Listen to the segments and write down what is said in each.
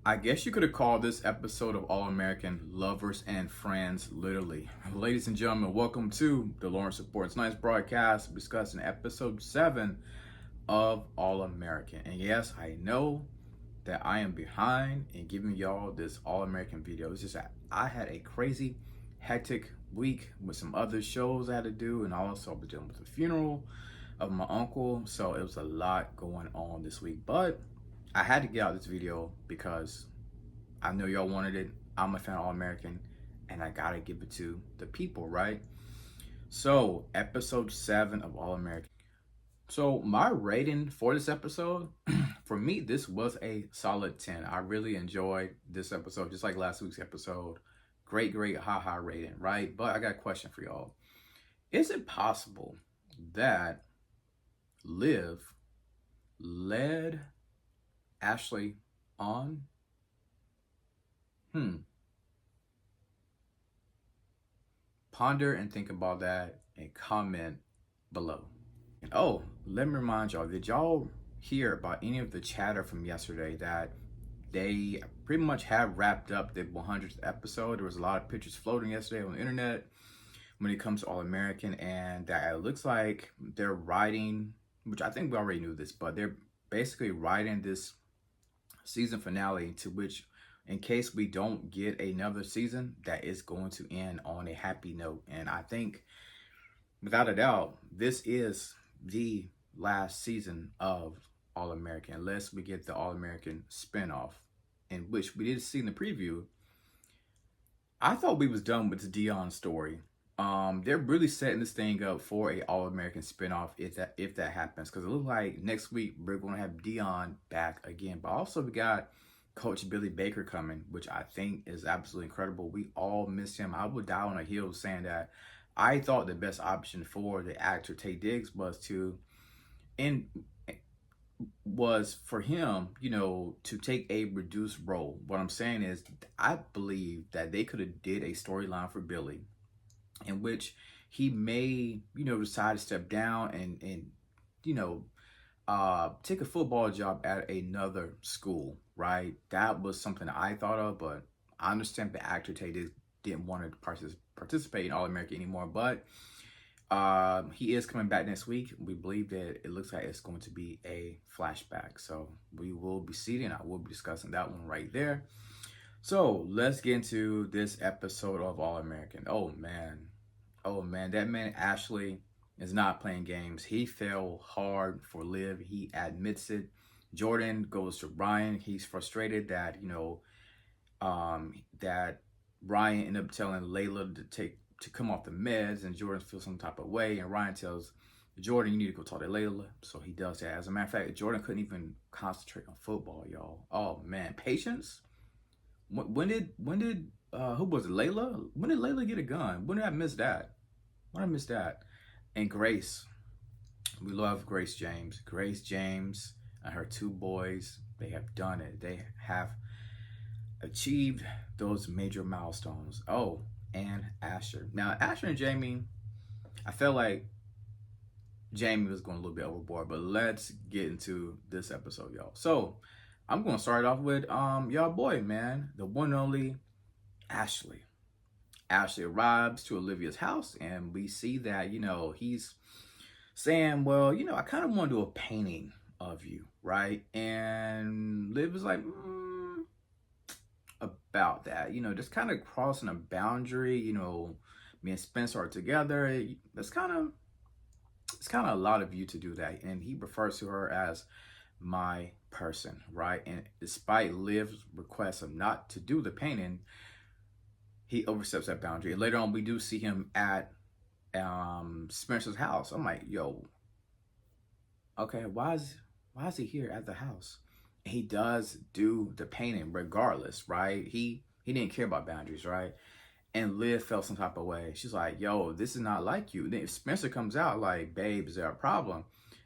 I guess you could have called this episode of All American Lovers and Friends, literally. Ladies and gentlemen, welcome to the Lawrence Supports Nice broadcast discussing episode 7 of All American. And yes, I know that I am behind in giving y'all this All American video. It's just that I had a crazy, hectic week with some other shows I had to do, and also I was dealing with the funeral of my uncle. So it was a lot going on this week. But I had to get out this video because I know y'all wanted it. I'm a fan of All American, and I gotta give it to the people, right? So, episode 7 of All American. So, my rating for this episode, for me, this was a solid 10. I really enjoyed this episode, just like last week's episode. Great, high rating, right? But I got a question for y'all. Is it possible that Liv led Ashely on? Ponder and think about that and comment below. And oh, let me remind y'all, did y'all hear about any of the chatter from yesterday that they pretty much have wrapped up the 100th episode? There was a lot of pictures floating yesterday on the internet when it comes to All American, and that it looks like they're writing, which I think we already knew this, but they're basically writing this season finale to which, in case we don't get another season, that is going to end on a happy note. And I think, without a doubt, this is the last season of All American, unless we get the All American spinoff, in which we did see in the preview. I thought we was done with the Dion story. They're really setting this thing up for a All American spinoff if that happens, because it looks like next week we're going to have Dion back again. But also we got Coach Billy Baker coming, which I think is absolutely incredible. We all miss him. I would die on a hill saying that I thought the best option for the actor Taye Diggs was for him, to take a reduced role. What I'm saying is, I believe that they could have did a storyline for Billy in which he may, decide to step down and take a football job at another school, right? That was something I thought of, but I understand the actor Taye didn't want to participate in All American anymore, but he is coming back next week. We believe that it looks like it's going to be a flashback, so we will be seeing, I will be discussing that one right there. So let's get into this episode of All American. Oh man, that man Ashely is not playing games. He fell hard for Liv. He admits it. Jordan goes to Ryan. He's frustrated that that Ryan ended up telling Layla to come off the meds, and Jordan feels some type of way. And Ryan tells Jordan, you need to go talk to Layla. So he does that. As a matter of fact, Jordan couldn't even concentrate on football, y'all. Oh man, patience. When did who was it? Layla? When did Layla get a gun? When did I miss that? And Grace, we love Grace James. Grace James and her 2 boys, they have done it. They have achieved those major milestones. Oh, and Asher. Now, Asher and Jamie, I felt like Jamie was going a little bit overboard, but let's get into this episode, y'all. So, I'm going to start off with y'all boy, man, the one and only Ashely. Ashely arrives to Olivia's house, and we see that, he's saying, well, I kind of want to do a painting of you, right? And Liv is like, about that, just kind of crossing a boundary. Me and Spencer are together. It's kind of a lot of you to do that. And he refers to her as my person, right? And despite Liv's request of not to do the painting, he oversteps that boundary. And later on, we do see him at Spencer's house. I'm like, yo, okay, why is he here at the house? And he does do the painting regardless, right? He didn't care about boundaries, right? And Liv felt some type of way. She's like, yo, this is not like you. Then Spencer comes out like, babe, is there a problem?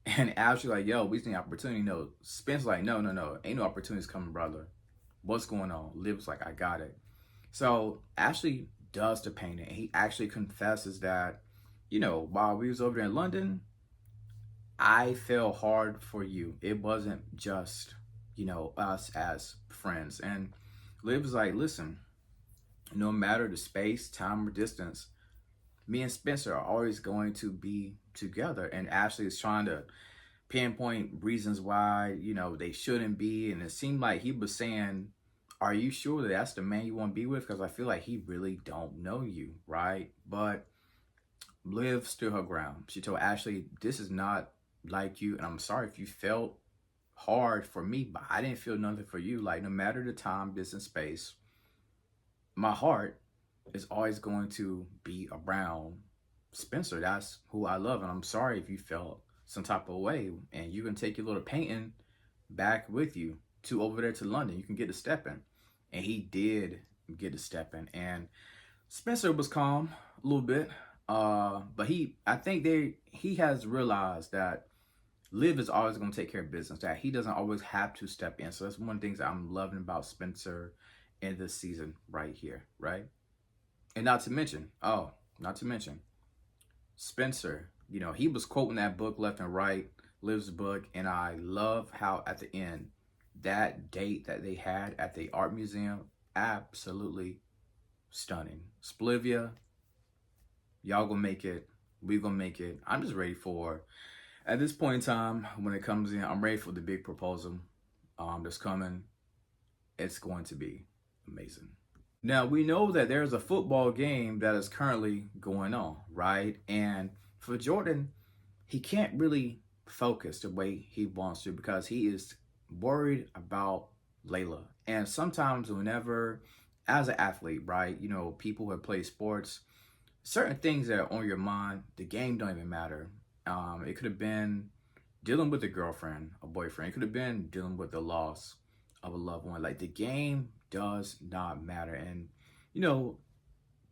And Ashley's like, yo, we just need opportunity. No, Spencer's like, no, ain't no opportunities coming, brother. What's going on? Liv's like, I got it. So Ashely does the painting. He actually confesses that, while we was over there in London, I fell hard for you. It wasn't just, us as friends. And Liv was like, listen, no matter the space, time, or distance, me and Spencer are always going to be together. And Ashely is trying to pinpoint reasons why, they shouldn't be. And it seemed like he was saying, are you sure that that's the man you want to be with? Because I feel like he really don't know you, right? But Liv stood her ground. She told Ashely, this is not like you. And I'm sorry if you felt hard for me, but I didn't feel nothing for you. Like, no matter the time, distance, space, my heart is always going to be around Spencer. That's who I love. And I'm sorry if you felt some type of way. And you can take your little painting back with you to over there to London. You can get to stepping. And he did get to stepping. And Spencer was calm a little bit. But I think he has realized that Liv is always going to take care of business, that he doesn't always have to step in. So that's one of the things that I'm loving about Spencer in this season right here, right? And not to mention, Spencer, he was quoting that book left and right, Liv's book, and I love how at the end, that date that they had at the art museum, absolutely stunning. Spelivia, y'all gonna make it. We gonna make it. I'm just ready for, at this point in time, when it comes in, I'm ready for the big proposal that's coming. It's going to be amazing. Now, we know that there's a football game that is currently going on, right? And for Jordan, he can't really focus the way he wants to because he is worried about Layla. And sometimes whenever, as an athlete, right, people who have played sports, certain things that are on your mind, the game don't even matter. It could have been dealing with a girlfriend, a boyfriend. It could have been dealing with the loss of a loved one. Like, the game does not matter. And,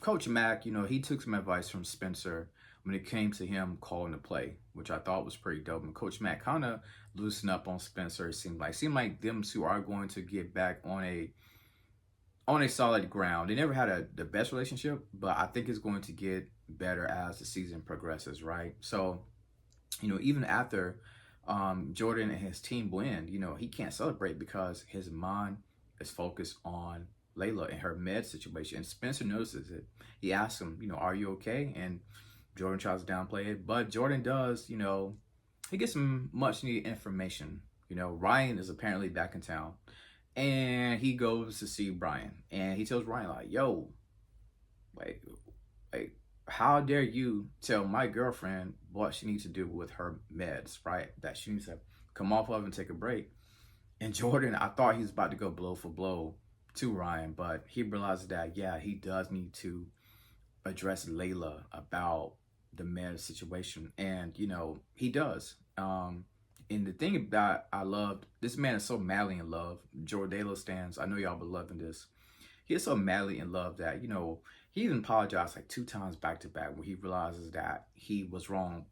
Coach Mack, he took some advice from Spencer when it came to him calling the play, which I thought was pretty dope. And Coach Mack kind of loosened up on Spencer. It seemed like them two are going to get back on a solid ground. They never had the best relationship, but I think it's going to get better as the season progresses, right? So, even after Jordan and his team win, he can't celebrate because his mind is focused on Layla and her med situation. And Spencer notices it. He asks him, are you okay? And Jordan tries to downplay it, but Jordan does, he gets some much needed information. Ryan is apparently back in town, and he goes to see Brian, and he tells Ryan, like, yo, like, how dare you tell my girlfriend what she needs to do with her meds, right? That she needs to come off of and take a break. And Jordan, I thought he was about to go blow for blow to Ryan, but he realizes that, yeah, he does need to address Layla about the med situation. And, he does. And the thing that I loved, this man is so madly in love. Jordala stands, I know y'all been loving this. He is so madly in love that, he even apologized like 2 times back to back when he realizes that he was wrong.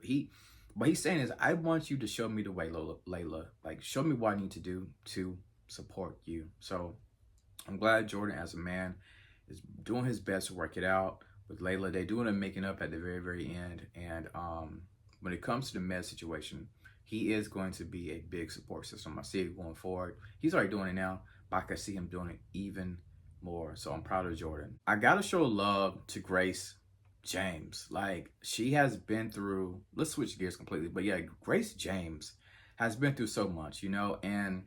What he's saying is, I want you to show me the way, Layla. Like, show me what I need to do to support you. So I'm glad Jordan, as a man, is doing his best to work it out with Layla. They're doing a making up at the very, very end. And when it comes to the med situation, he is going to be a big support system. I see it going forward. He's already doing it now, but I can see him doing it even more. So I'm proud of Jordan. I gotta show love to Grace James. Like, she has been through, let's switch gears completely, but yeah, Grace James has been through so much, and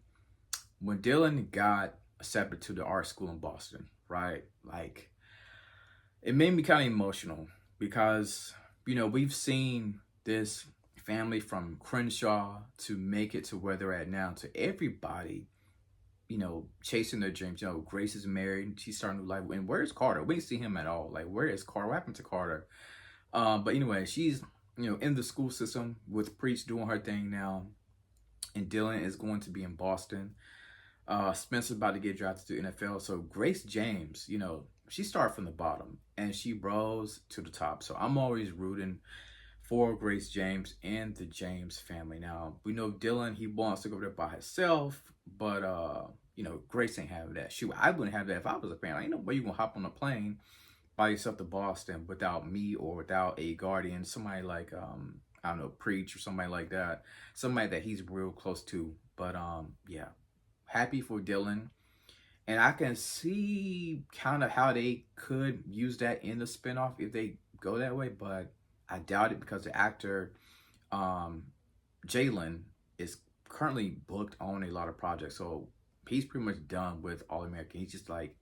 when Dylan got accepted to the art school in Boston, right, like, it made me kind of emotional because, we've seen this family from Crenshaw to make it to where they're at now, to everybody chasing their dreams. Grace is married, she's starting a new life. And where's Carter? We didn't see him at all. Like, where is Carter? What happened to Carter? But anyway, she's in the school system with Preach doing her thing now, and Dylan is going to be in Boston. Spencer's about to get drafted to the NFL. So Grace James, she started from the bottom and she rose to the top. So I'm always rooting for Grace James and the James family. Now, we know Dylan, he wants to go there by himself, but Grace ain't have that. Shoot, I wouldn't have that if I was a parent. Ain't no way you gonna hop on a plane by yourself to Boston without me or without a guardian, somebody like Preach or somebody like that, somebody that he's real close to. But yeah, happy for Dylan. And I can see kind of how they could use that in the spinoff if they go that way, but I doubt it because the actor, um, Jalen, is currently booked on a lot of projects. So he's pretty much done with All American. He's just like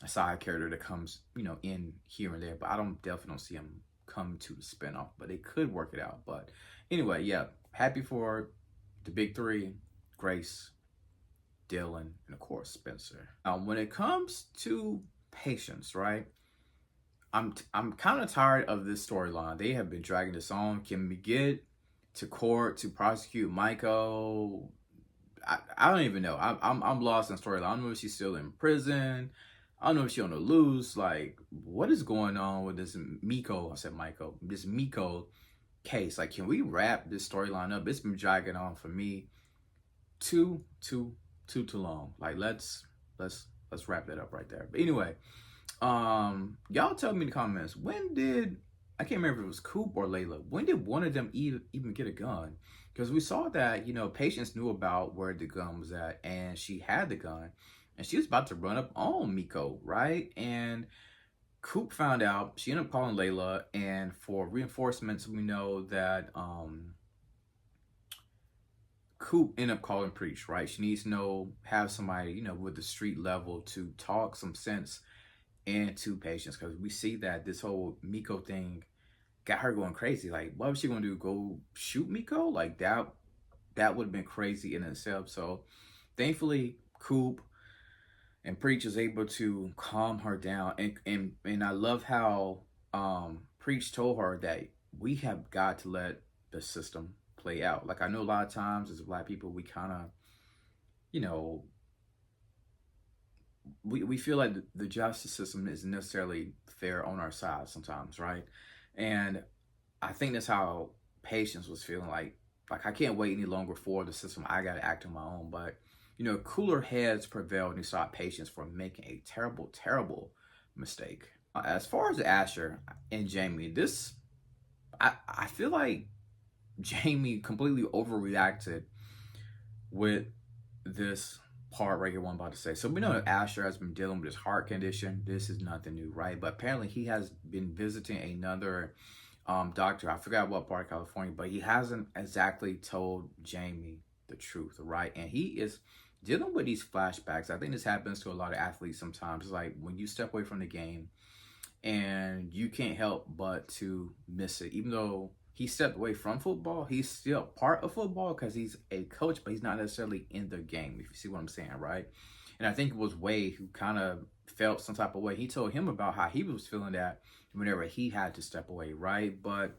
a side character that comes, in here and there. But I definitely don't see him come to the spinoff. But they could work it out. But anyway, yeah, happy for the big three: Grace, Dylan, and of course Spencer. When it comes to Patience, right? I'm kind of tired of this storyline. They have been dragging this on. Can we get to court to prosecute Miko? I don't even know. I'm lost in storyline. I don't know if she's still in prison. I don't know if she's on the loose. Like, what is going on with this Miko? I said Miko. This Miko case. Like, can we wrap this storyline up? It's been dragging on for me too long. Like, let's wrap that up right there. But anyway, y'all tell me in the comments, when did, I can't remember if it was Coop or Layla, when did one of them even get a gun? Because we saw that, Patience knew about where the gun was at, and she had the gun, and she was about to run up on Miko, right? And Coop found out. She ended up calling Layla, and for reinforcements, we know that Coop ended up calling Preach, right? She needs to have somebody, with the street level to talk some sense into Patience, because we see that this whole Miko thing got her going crazy. Like, what was she gonna do? Go shoot Miko? Like, that would have been crazy in itself. So thankfully Coop and Preach is able to calm her down. And I love how Preach told her that we have got to let the system play out. Like, I know a lot of times as Black people, we kind of, we feel like the justice system isn't necessarily fair on our side sometimes, right? And I think that's how Patience was feeling. Like I can't wait any longer for the system. I got to act on my own. But cooler heads prevailed, and he saw Patience from making a terrible mistake. As far as Asher and Jamie, I feel like Jamie completely overreacted with this part right here, what I'm about to say. So we know that Asher has been dealing with his heart condition. This is nothing new, right? But apparently he has been visiting another doctor. I forgot what part of California, but he hasn't exactly told Jamie the truth, right? And he is dealing with these flashbacks. I think this happens to a lot of athletes sometimes. It's like when you step away from the game and you can't help but to miss it. Even though he stepped away from football, he's still part of football because he's a coach, but he's not necessarily in the game, if you see what I'm saying, right? And I think it was Wade who kind of felt some type of way. He told him about how he was feeling that whenever he had to step away, right? But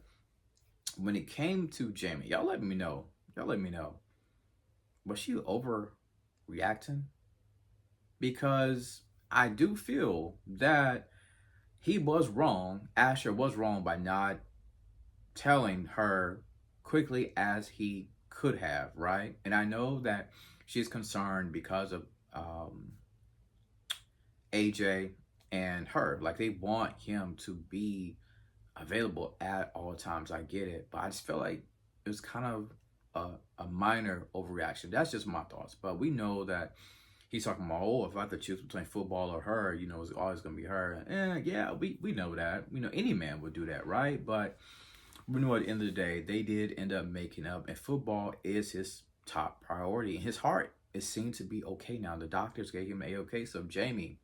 when it came to Jamie, y'all let me know. Was she overreacting? Because I do feel that he was wrong. Asher was wrong by not telling her quickly as he could have, right? And I know that she's concerned because of AJ and her. Like, they want him to be available at all times. I get it, but I just feel like it was kind of a minor overreaction. That's just my thoughts. But we know that he's talking about, oh, if I had to choose between football or her, it's always going to be her. And yeah, we know that. Any man would do that, right? But we know at the end of the day, they did end up making up, and football is his top priority. And his heart is seen to be okay now. The doctors gave him A-okay. So Jamie,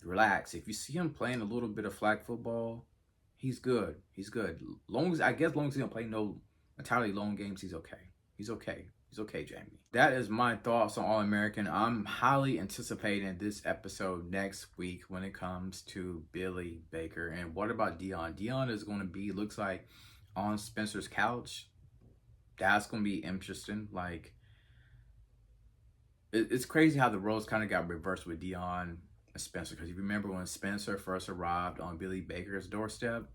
relax. If you see him playing a little bit of flag football, he's good. He's good. Long as he don't play no entirely long games, he's okay. He's okay, Jamie. That is my thoughts on All-American. I'm highly anticipating this episode next week when it comes to Billy Baker. And what about Dion? Dion is going to be, looks like, on Spencer's couch. That's going to be interesting. Like, it's crazy how the roles kind of got reversed with Dion and Spencer. Because you remember when Spencer first arrived on Billy Baker's doorstep,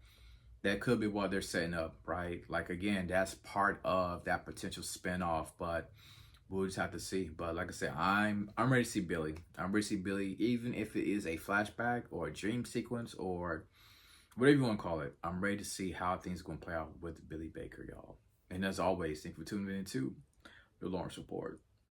that could be what they're setting up, right? Like, again, that's part of that potential spinoff, but we'll just have to see. But like I said, I'm ready to see Billy. I'm ready to see Billy, even if it is a flashback or a dream sequence or whatever you want to call it. I'm ready to see how things are going to play out with Billy Baker, y'all. And as always, thank you for tuning in to the Lawrence Report.